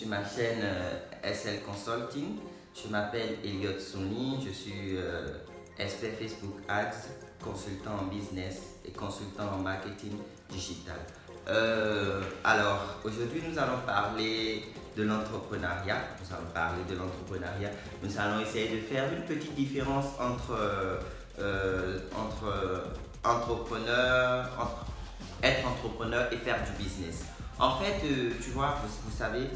sur ma chaîne SL Consulting. Je m'appelle Elliot Souni, je suis expert Facebook Ads, consultant en business et consultant en marketing digital. Alors, aujourd'hui, nous allons parler de l'entrepreneuriat. Nous allons essayer de faire une petite différence entre être entrepreneur et faire du business. En fait, tu vois, vous savez,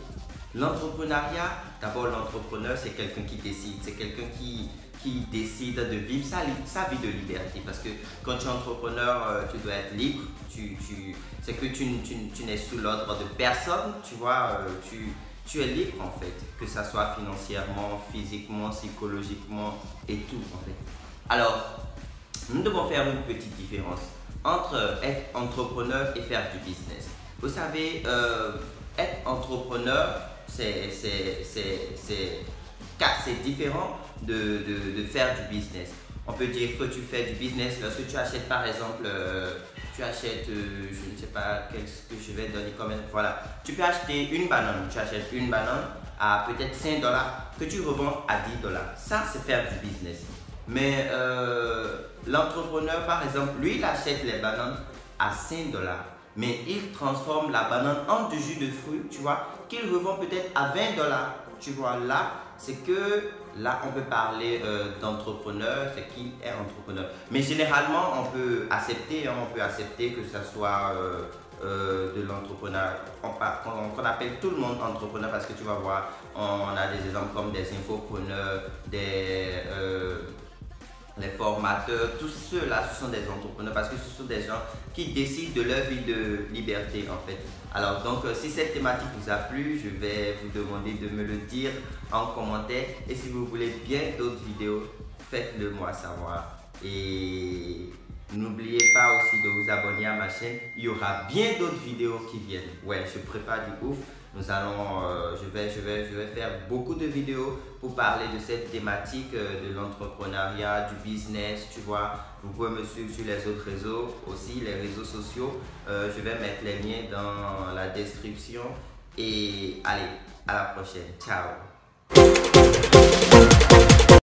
l'entrepreneuriat, d'abord l'entrepreneur, c'est quelqu'un qui décide, c'est quelqu'un qui décide de vivre sa vie de liberté. Parce que quand tu es entrepreneur, tu dois être libre, c'est que tu n'es sous l'ordre de personne, tu vois, tu es libre en fait, que ça soit financièrement, physiquement, psychologiquement et tout en fait. Alors, nous devons faire une petite différence entre être entrepreneur et faire du business. Vous savez, être entrepreneur, c'est différent de faire du business. On peut dire que tu fais du business lorsque tu achètes par exemple, je ne sais pas qu'est-ce que je vais donner comme voilà. Tu peux acheter une banane, tu achètes une banane à peut-être 5 $ que tu revends à 10 $. Ça, c'est faire du business. Mais l'entrepreneur, par exemple, lui, il achète les bananes à 5 $. Mais il transforme la banane en du jus de fruits, tu vois, qu'il revend peut-être à 20 $. Tu vois, là, c'est que là, on peut parler d'entrepreneur, c'est qu'il est entrepreneur. Mais généralement, on peut accepter que ça soit de l'entrepreneuriat. On appelle tout le monde entrepreneur parce que tu vas voir, on a des exemples comme des infopreneurs, les formateurs, tous ceux-là, ce sont des entrepreneurs parce que ce sont des gens qui décident de leur vie de liberté en fait. Alors donc, si cette thématique vous a plu, je vais vous demander de me le dire en commentaire. Et si vous voulez bien d'autres vidéos, faites-le moi savoir. Et n'oubliez pas aussi de vous abonner à ma chaîne. Il y aura bien d'autres vidéos qui viennent. Ouais, je prépare du ouf. Nous allons, je vais faire beaucoup de vidéos pour parler de cette thématique de l'entrepreneuriat, du business, tu vois. Vous pouvez me suivre sur les autres réseaux aussi, les réseaux sociaux. Je vais mettre les liens dans la description. Et allez, à la prochaine. Ciao.